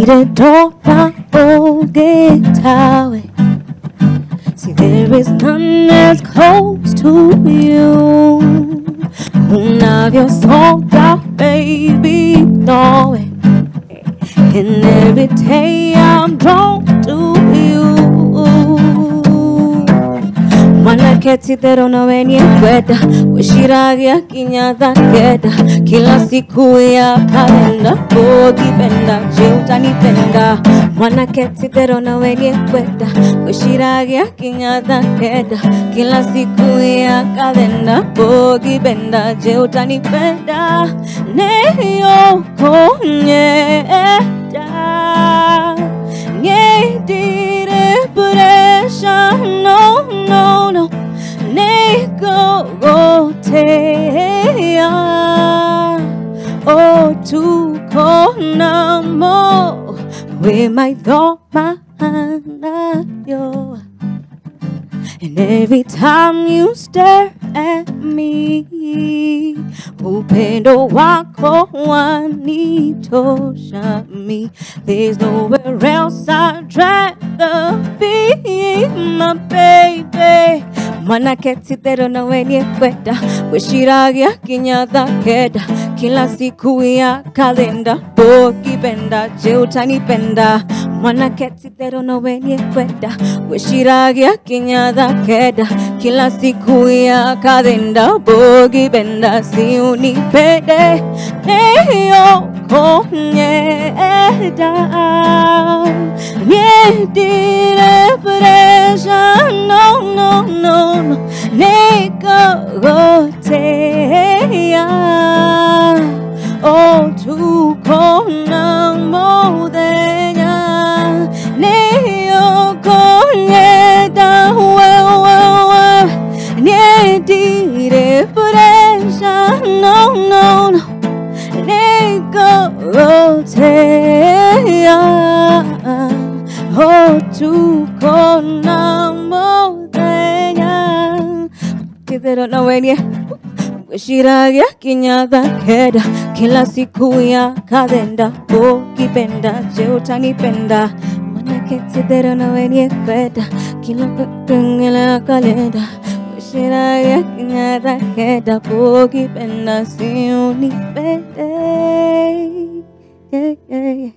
niretoka ogetawe. See, there is none as close to you. Unavyo soda, baby, know it. And every day I'm drawn to you. Wanaketi terona wenye kweda, wishiragia kinyatha keda. Kila siku ya kalenda, kipenda, je utanipenda. Wanaketi terona wenye kweda, wishiragia kinyatha keda. Kila siku ya kalenda, kipenda, je utanipenda. Neyo konyeda, nyedire pressure, no, no, no. Neko gotea, oh, tuko namo, we might go yo. And every time you stare at me, upendo wako wanitosha me. There's nowhere else I'd rather be, my baby. Wanaketi terona wenye kweda, wishiragia kinyatha keda. Kila siku ya kalenda, kipenda, je utanipenda. Wanaketi terona wenye kweda, wishiragia kinyatha keda. Kila siku ya kalenda, kipenda, si unipende. Neyo konyeda, nyedire pressure, no, no, no, no. Neko gotea, oh, tuko namo denya. Neyo konyeda, well, nyedire pressure, no, no, no. Neko gotea, oh, tuko namo denya. Terona wenye wishiragia kinyatha keda. Kila siku ya kalenda, kipenda, je utanipenda. Wanaketi terona wenye kweda, kila kutengela kalenda. Wishiragia kinyatha keda, kipenda, si unipende. Yeah, yeah, yeah.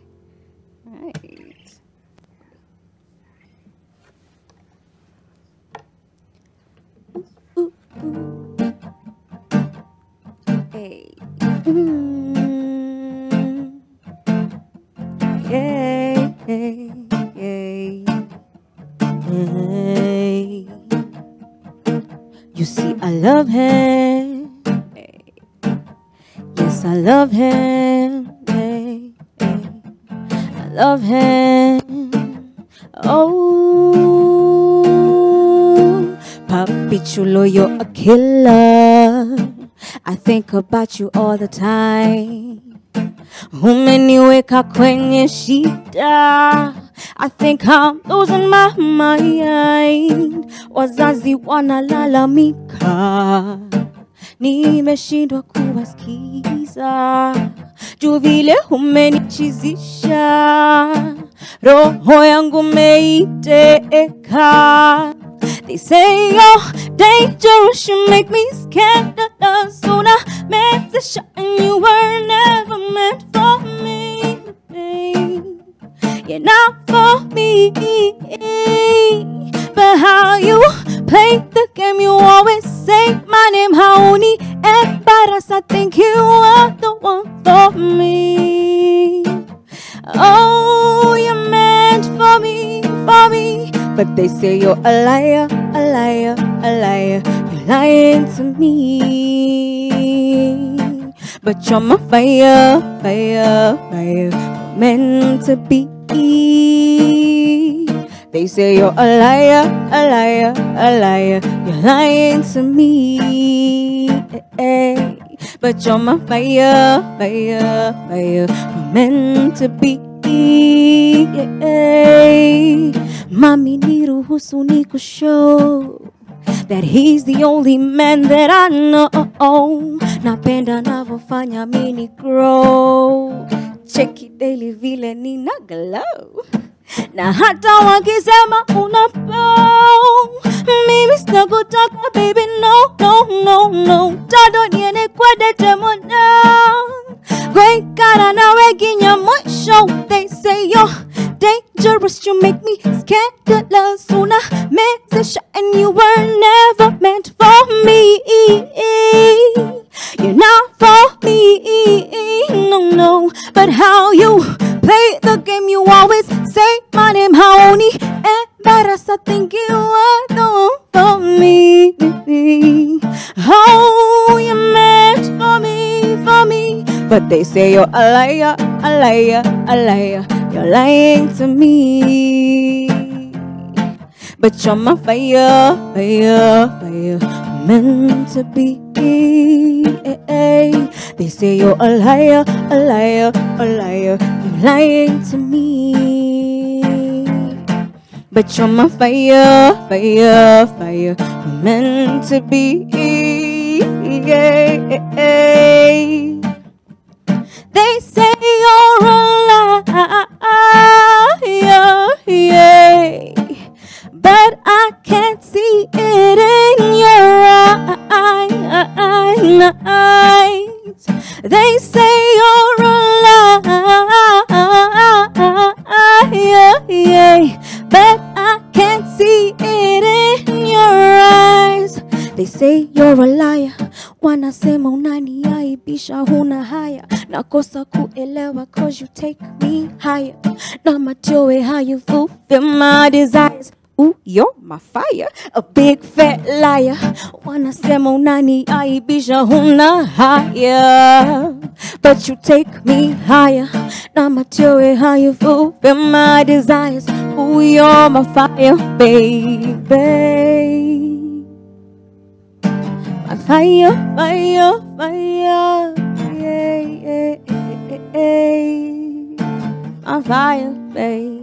Hey. Hey, hey, hey. Hey. You see, I love him. Hey. Yes, I love him. Hey, hey. I love him. Oh, Papi Chulo, you're a killer. I think about you all the time. Umeniweka kwenye shida. I think I'm losing my mind. Wazazi wanalalamika, nimeshindwa kuwasikiza. Juu vile umenichizisha, roho yangu meiteka. They say you're dangerous, you make me scared. Soon I met the shot and you were never meant for me, babe. You're not for me. But how you play the game, you always say my name. Hauni embarrassed, I think you are the one for me. Oh, you're meant for me, for me. But they say you're a liar, a liar, a liar. You're lying to me. But you're my fire, fire, fire. We're meant to be. They say you're a liar, a liar, a liar. You're lying to me. But you're my fire, fire, fire. We're meant to be. Mami niruhusu nikushow that he's the only man that I know. Napenda navyofanya mini grow. cheki daily vile nina glow. Na hata wakisema unapao, mimi sitakutaka baby, no, no, no, no. Tado niene kwede temona, great cara na weginya mwisho. They say you're dangerous, you make me scandalous. Una message and you were never meant for me. You're not for me, no, no. But how you play the game, you always say my name, Haoni. Embarrassed, I think you are the one for me. Oh, you're meant for me. But they say you're a liar, a liar, a liar. You're lying to me. But you're my fire, fire, fire, meant to be. They say you're a liar, a liar, a liar. You're lying to me. But you're my fire, fire, fire, meant to be. They say you're a liar, but I can't see it in your eyes. They say you're a liar, but I can't see it in your eyes. They say you're a liar, wanasema unaniaibisha, huna haya. Nakosa kuelewa cause you take me higher. Na machoe how you fulfill my desires. Ooh, you're my fire, a big fat liar. Wanasema unaniaibisha, huna haya. But you take me higher. Na machoe how you fulfill my desires. Ooh, you're my fire, baby. My fire, fire, fire, yeah. My fire, baby.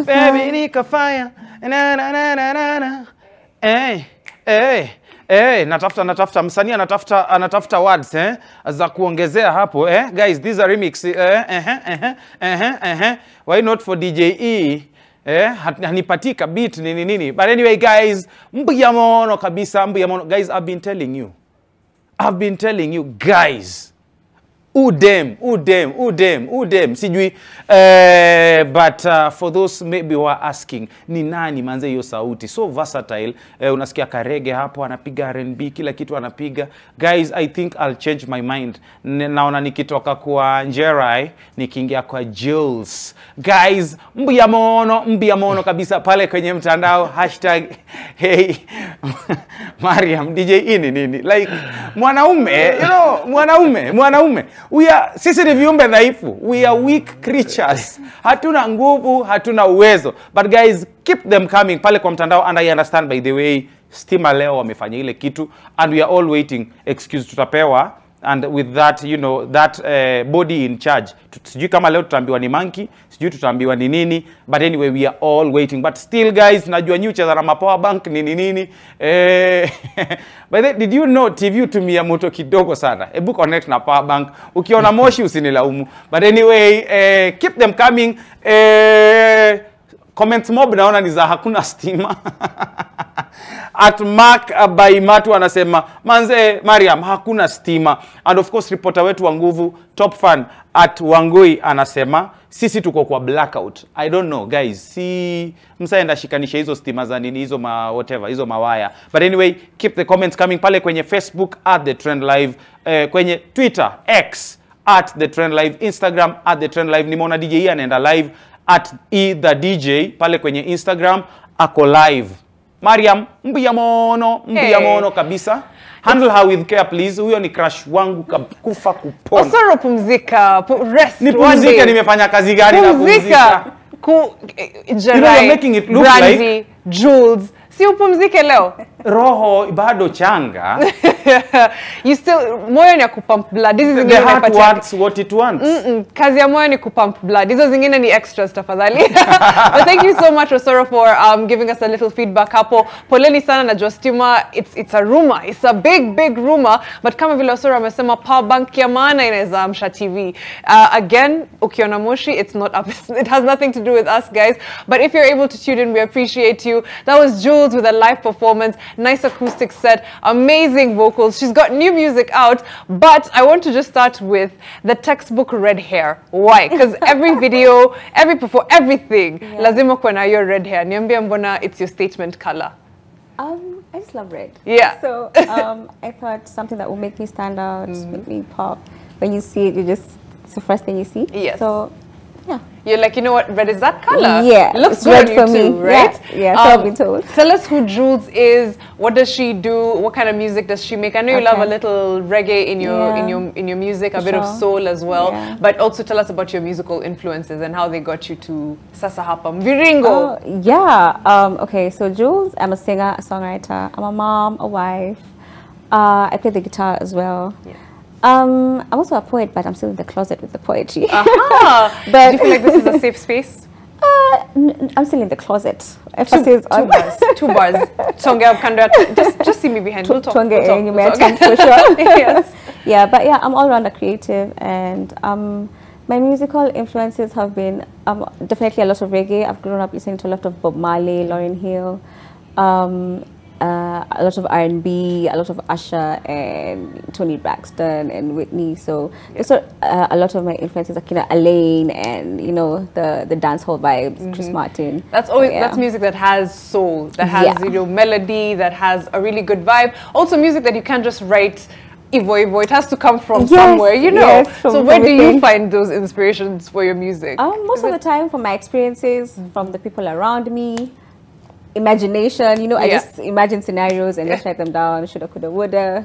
Baby, nika fire. Na na na na na na. Natafuta msanii anatafuta words za kuongezea hapo guys, these are remix why not for DJ E hanipatika beat nini but anyway guys, mbuyamono kabisa, mbuyamono guys. I've been telling you guys, udem sijui but for those maybe who are asking, ni nani manze hiyo sauti so versatile, unasikia karege hapo, anapiga R&B, kila kitu anapiga. Guys, I think I'll change my mind. Naona nikitoka kwa Njerai nikiingia kwa Juels. Guys, mbuyamono kabisa pale kwenye mtandao #hey Mariam DJ ini nini, like mwanaume, you know, mwanaume sisi ni viumbe dhaifu, we are weak creatures, hatuna nguvu, hatuna uwezo. But guys, keep them coming pale kwa mtandao, and I understand by the way Stima leo wamefanya ile kitu and we are all waiting excuse tutapewa, and with that, you know, that body in charge, sijui kama leo tutaambiwa ni monkey, sijui tutaambiwa ni nini, but anyway we are all waiting. But still guys, najua new cheza na power bank nini but then, did you know TV utumia moto kidogo sana? Ebu connect na power bank, ukiona moshi usinilaumu. But anyway, keep them coming. Comments mob naona ni za hakuna stima. At Mark by Matu anasema manze Mariam hakuna stima. And of course reporter wetu wa nguvu top fan at Wangui anasema sisi tuko kwa blackout. I don't know guys, si msaenda shikanisha hizo stima za nini, hizo whatever, hizo mawaya. But anyway, keep the comments coming pale kwenye Facebook at The Trend Live, kwenye Twitter X at The Trend Live, Instagram at The Trend Live. Nimeona DJ anaenda live at the DJ pale kwenye Instagram ako live. Mariam, mbuyamono kabisa. Handle her with care please. Huyo ni crush wangu kufa kupona. Osoro pumzika, rest. Ni pumzika, nimefanya kazi gani na pumzika? You know, you're making it look Brandy, like Juels, Si upumzike leo. Roho bado changa. You still moyo ni ya kupump blood. This is The heart wants what it wants. Kazi ya moyo ni kupump blood. Hizo zingine ni extras tafadhali. But thank you so much Osoro for giving us a little feedback hapo. Poleni sana na Jostima. It's a rumor. It's a big rumor. But kama vile Osoro amesema power bank ya maana inaweza amsha TV. Again, ukiona moshi, it's not up. It has nothing to do with us guys. But if you're able to tune in, we appreciate you. That was Juels with a live performance. Nice acoustic set. Amazing vocals. She's got new music out. But I want to just start with the textbook red hair. Why? Because every video, everything, lazima kuwa na your red hair. Niambia mbona it's your statement color. I just love red. Yeah. So I thought something that would make me stand out, make me pop. When you see it, it's the first thing you see. Yes. So, yeah. You're like, you know what, red is that color. Yeah. It looks red good for on you me. too, right? Yeah, so I've been told. Tell us who Juels is. What does she do? What kind of music does she make? I know you love a little reggae in your music, a bit of soul as well. Yeah. But also tell us about your musical influences and how they got you to Sasa Hapa Mviringo. Okay, so Juels, I'm a singer, a songwriter. I'm a mom, a wife. I play the guitar as well. Yeah. I'm also a poet, but I'm still in the closet with the poetry. But do you feel like this is a safe space? I'm still in the closet. Two bars. Just see me behind. We'll talk. For sure. Yes. Yeah, but yeah, I'm all around a creative, and my musical influences have been definitely a lot of reggae. I've grown up listening to a lot of Bob Marley, Lauryn Hill. A lot of R&B, a lot of Usher and Tony Braxton and Whitney. So a lot of my influences are kind of Alaine and the dance hall vibes, Chris Martin. That's always that's music that has soul, that has melody, that has a really good vibe. Also music that you can't just write Ivo. It has to come from somewhere, so where do you find those inspirations for your music? Most of the time from my experiences, from the people around me. Imagination, I just imagine scenarios and just write them down. Shoulda, coulda, woulda.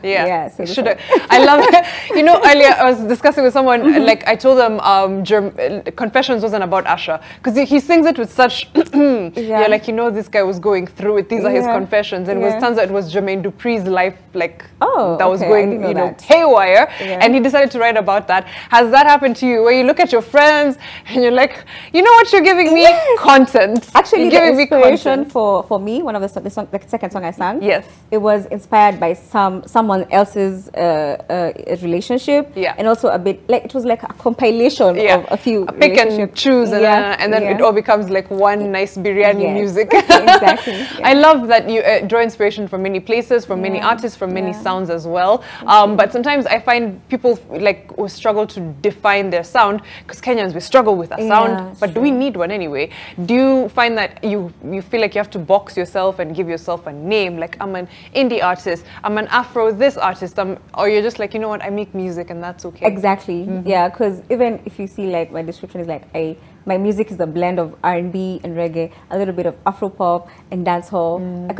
So shoulda. I love it. Earlier I was discussing with someone, like I told them Confessions wasn't about Usher because he sings it with such you're like, this guy was going through it. These are his confessions, and it turns out it was Jermaine Dupri's life, like that was going haywire, and he decided to write about that. Has that happened to you, where you look at your friends and you're like, you know what, you're giving me content. Actually, the inspiration for me, one of the second song I sang, it was inspired by someone else's relationship, and also a bit like it was like a compilation of a few pick and choose, and then it all becomes like one nice biryani music. Exactly. I love that you draw inspiration from many places, from many artists, from many sounds as well. But sometimes I find people like will struggle to define their sound because Kenyans, we struggle with a sound, but do we need one anyway? Do you find that you feel like you have to box yourself and give yourself a name, like I'm an indie artist, I'm an Afro this artist, or you're just like, you know what, I make music and that's okay? Exactly. Yeah, because even if you see like my description is like my music is a blend of R&B and reggae, a little bit of Afro pop and dancehall. I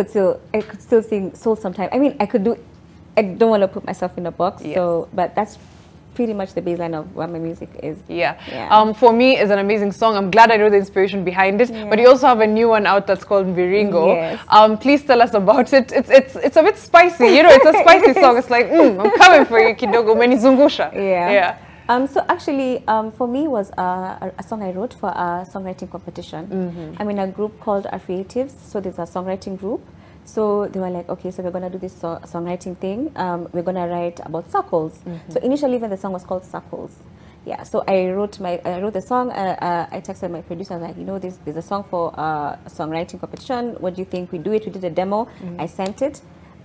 could still sing soul sometimes. I mean, I don't want to put myself in a box, but that's pretty much the baseline of what my music is. For me, it's an amazing song. I'm glad I know the inspiration behind it. But you also have a new one out that's called Mviringo. Please tell us about it. It's a bit spicy. It's a spicy song. It's like, I'm coming for you, kidogo, umenizungusha. So actually, for me, was a song I wrote for a songwriting competition. I'm in a group called Creatives. So there's a songwriting group. So they were like, okay, so we're going to do this songwriting thing. We're going to write about circles. So initially, even the song was called Circles. Yeah, so I wrote the song. I texted my producer, like, there's a song for a songwriting competition. What do you think? We do it. We did a demo. I sent it.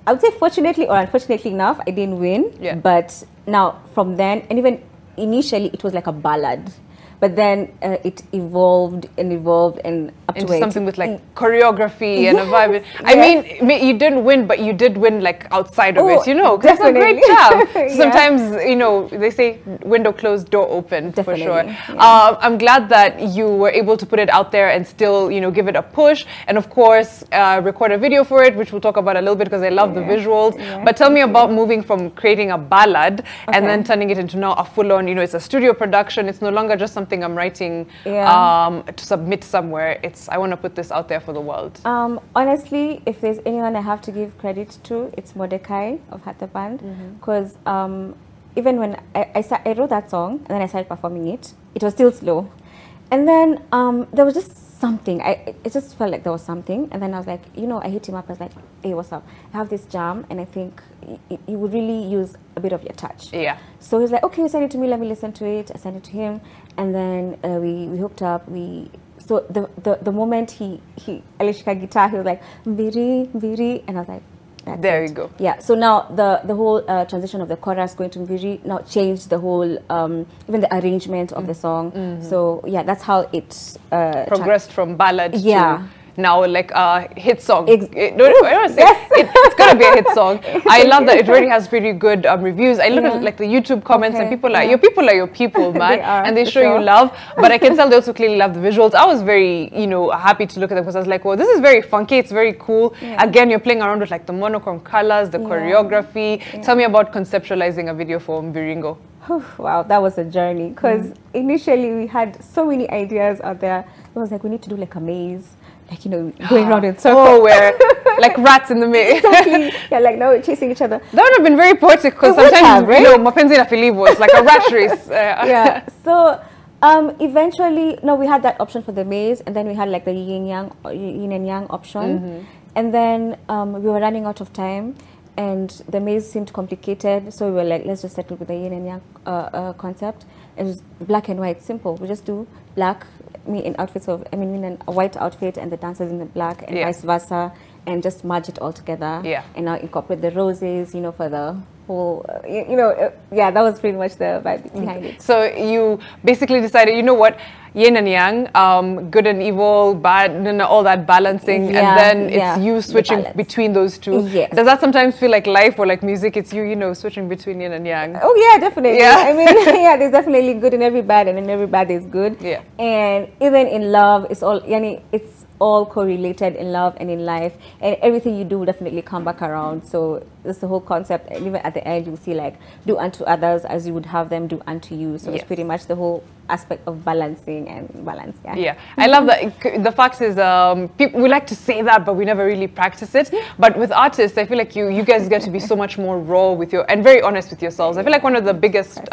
I would say fortunately or unfortunately enough, I didn't win. But now from then, and even initially, it was like a ballad. But then it evolved and up into to something with like choreography and a vibe. I mean, you didn't win, but you did win like outside of it, because it's a great job. Sometimes, they say window closed, door open, for sure. I'm glad that you were able to put it out there and still, give it a push. And of course, record a video for it, which we'll talk about a little bit because I love the visuals. But tell me about moving from creating a ballad and then turning it into now a full-on, it's a studio production. It's no longer just something something I'm writing Yeah. to submit somewhere. It's, I want to put this out there for the world. Honestly, if there's anyone I have to give credit to, it's Mordecai of Hat the Band, because even when I wrote that song and then I started performing it, it was still slow, and then there was just something. It just felt like there was something, and then I was like, you know, I hit him up. I was like, hey, what's up? I have this jam, and I think you would really use a bit of your touch. Yeah. So he's like, okay, send it to me. Let me listen to it. I sent it to him, and then we hooked up. So the moment he alishika guitar, he was like, Viri, Viri, and I was like, that's there it. you go. Yeah. So now the whole transition of the chorus going to Viri now changed the whole even the arrangement of the song. So yeah, that's how it Progressed from ballad Yeah. to now like a hit song. Yes. It's gonna be a hit song. I love that it already has pretty good reviews. I look at like the YouTube comments and people are your people, man, They are, and they for show sure. you love. But I can tell they also clearly love the visuals. I was very, you know, happy to look at them because I was like, well, this is very funky. It's very cool. Yeah. Again, you're playing around with like the monochrome colors, the choreography. Tell me about conceptualizing a video for Mviringo. Wow, that was a journey, because initially we had so many ideas out there. It was like, we need to do like a maze, like, you know, going around in circles. Oh, where like rats in the maze. Exactly. Yeah, like now we're chasing each other. That would have been very poetic because It would sometimes, have, right? you know, mapenzi na filivo, it's like a rat race. Yeah. So eventually, no, we had that option for the maze, and then we had like the yin and yang option, and then we were running out of time, and the maze seemed complicated, so we were like, let's just settle with the yin and yang concept. It was black and white, simple. We just do black, me in outfits of, me in a white outfit and the dancers in the black, and vice versa, and just merge it all together. Yeah. And now incorporate the roses, you know, for the whole, yeah, that was pretty much the vibe behind it. So you basically decided, you know what, yin and yang, good and evil, bad, all that balancing, Yeah, and then yeah, it's you the switching balance. between those two. Yes. Does that sometimes feel like life or like music? It's you, you know, switching between yin and yang. Oh yeah, definitely. Yeah. I mean, yeah, there's definitely good in every bad, and in every bad there's good. Yeah. And even in love, it's all correlated in love and in life, and everything you do will definitely come back around. So that's the whole concept, and even at the end you'll see like, do unto others as you would have them do unto you. So it's pretty much the whole aspect of balancing and balance. Yeah, I love that. The fact is, people, we like to say that, but we never really practice it. But with artists, I feel like you guys get to be so much more raw with and very honest with yourselves. I feel like one of the biggest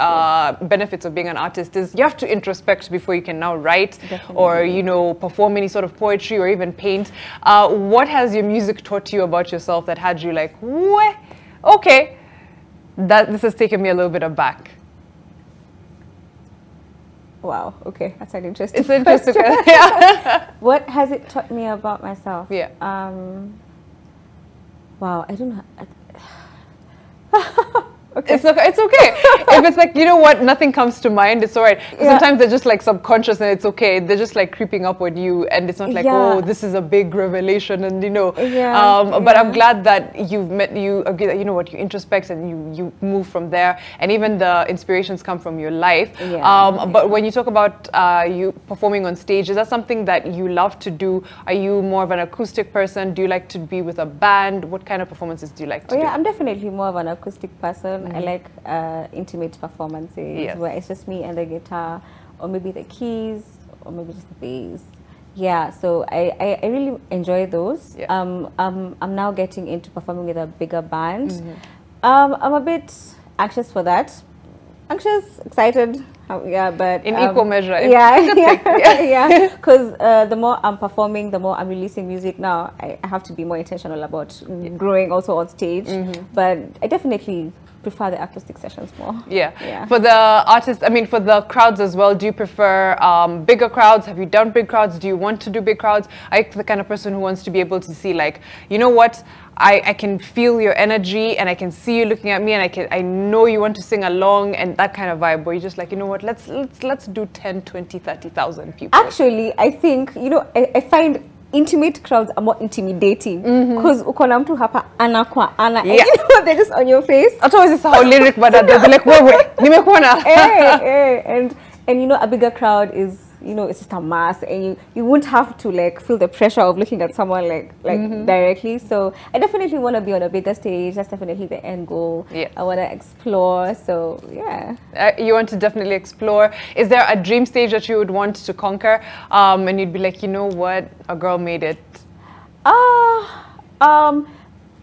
benefits of being an artist is you have to introspect before you can now write or, you know, perform any sort of poetry or even paint. What has your music taught you about yourself that had you like, what? Okay, this has taken me a little bit aback. Wow. Okay, that's an interesting. It's interesting. question. Yeah. What has it taught me about myself? Yeah. Wow, I don't know. Okay. It's okay. If it's like, you know what, nothing comes to mind, it's all right. Sometimes they're just like subconscious and it's okay. They're just like creeping up on you, and it's not like, oh, this is a big revelation, and you know. But I'm glad that you agree that, you know what, you introspect and you move from there, and even the inspirations come from your life. But when you talk about you performing on stage, is that something that you love to do? Are you more of an acoustic person? Do you like to be with a band? What kind of performances do you like to do? Yeah, I'm definitely more of an acoustic person. I like intimate performances where it's just me and the guitar, or maybe the keys, or maybe just the bass. Yeah, so I really enjoy those. I'm now getting into performing with a bigger band. I'm a bit anxious for that. Anxious, excited, yeah, but in equal measure. Yeah, because the more I'm performing, the more I'm releasing music now. I have to be more intentional about growing also on stage. But I definitely prefer the acoustic sessions more. Yeah. For the artists, I mean, for the crowds as well, do you prefer bigger crowds? Have you done big crowds? Do you want to do big crowds? Are you the kind of person who wants to be able to see, like, you know what, I can feel your energy and I can see you looking at me, and I know you want to sing along, and that kind of vibe, where you're just like, you know what, let's do 10, 20, 30,000 people. Actually, I think, you know, I find intimate crowds are more intimidating because ukona mtu hapa ana kwa ana, and, you know, they're just on your face. I always this how lyric, but they'll be like, wait, nimekuona. And you know, a bigger crowd is, it's just a mass, and you won't have to like feel the pressure of looking at someone like directly. So I definitely want to be on a bigger stage. That's definitely the end goal. Yeah. I want to explore. So yeah. You want to definitely explore. Is there a dream stage that you would want to conquer, and you'd be like, you know what, a girl made it?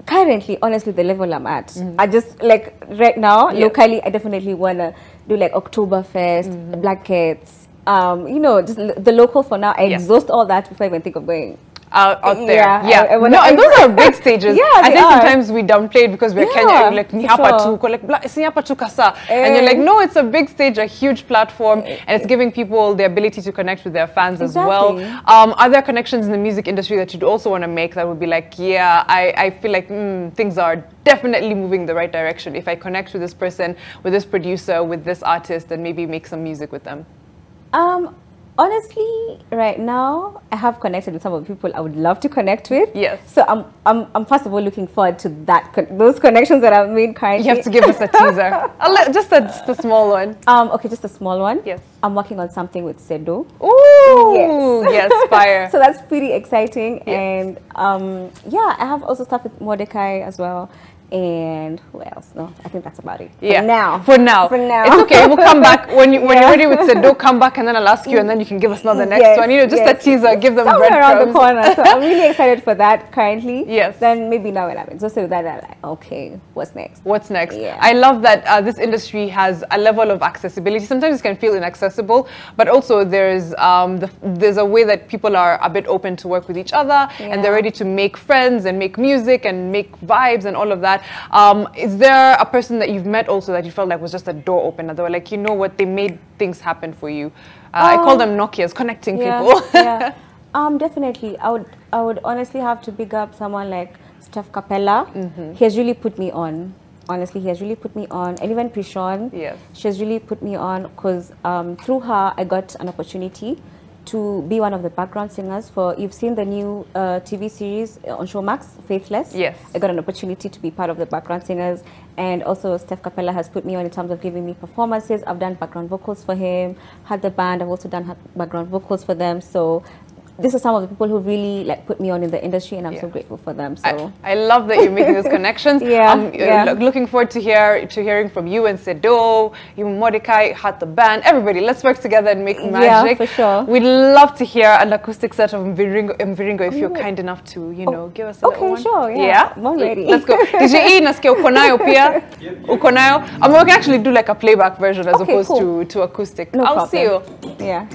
Currently, honestly, the level I'm at, I just like right now locally, I definitely want to do like Oktoberfest, Black Cats, just the local for now. I exhaust all that before I even think of going out there. Yeah. And those are big stages. Yeah, I think sometimes we downplay it because we're Kenya, like ni hapa tu, like si hapa tu kasa. And you're like, no, it's a big stage, a huge platform, and it's giving people the ability to connect with their fans as well. Are there connections in the music industry that you'd also want to make that would be like, yeah, I feel like things are definitely moving the right direction if I connect with this person, with this producer, with this artist, and maybe make some music with them? Honestly, right now, I have connected with some of the people I would love to connect with. Yes. So I'm first of all looking forward to those connections that I've made currently. You have to give us a teaser. Just a small one. Okay, just a small one. Yes. I'm working on something with Sedo. Ooh, yes, fire. So that's pretty exciting. Yes. And I have also stuff with Mordecai as well. And who else? No, I think that's about it. For now. It's okay. We'll come back when you're ready with Sedo. Come back, and then I'll ask you, and then you can give us another next one. Just a teaser. Give them somewhere breadcrumbs. around the corner. So I'm really excited for that currently. Yes. Then maybe now when I'm exhausted with that, I'm like, okay, what's next? What's next? Yeah. I love that this industry has a level of accessibility. Sometimes it can feel inaccessible, but also there's a way that people are a bit open to work with each other, and they're ready to make friends and make music and make vibes and all of that. Is there a person that you've met also that you felt like was just a door opener? They were like, you know what, they made things happen for you. I call them Nokias, connecting people. Definitely. I would honestly have to big up someone like Steph Capella. He has really put me on. Honestly, he has really put me on. And even Prishon, she has really put me on because through her, I got an opportunity to be one of the background singers for, you've seen the new TV series on Showmax, Faithless? Yes. I got an opportunity to be part of the background singers, and also Steph Capella has put me on in terms of giving me performances. I've done background vocals for him, had the band, I've also done background vocals for them, so this is some of the people who really like put me on in the industry, and I'm so grateful for them. So I love that you're making those connections. Looking forward to hearing from you and Sedo, you, Mordecai, Hat the band, everybody. Let's work together and make magic. Yeah, for sure. We'd love to hear an acoustic set of Mviringo if you're kind enough to, give us a little one. Okay, sure. Yeah. I'm ready. Let's go. DJ E, nasikia uko nayo pia? Uko nayo? We can actually do like a playback version as opposed to acoustic. No I'll problem. see you. Yeah.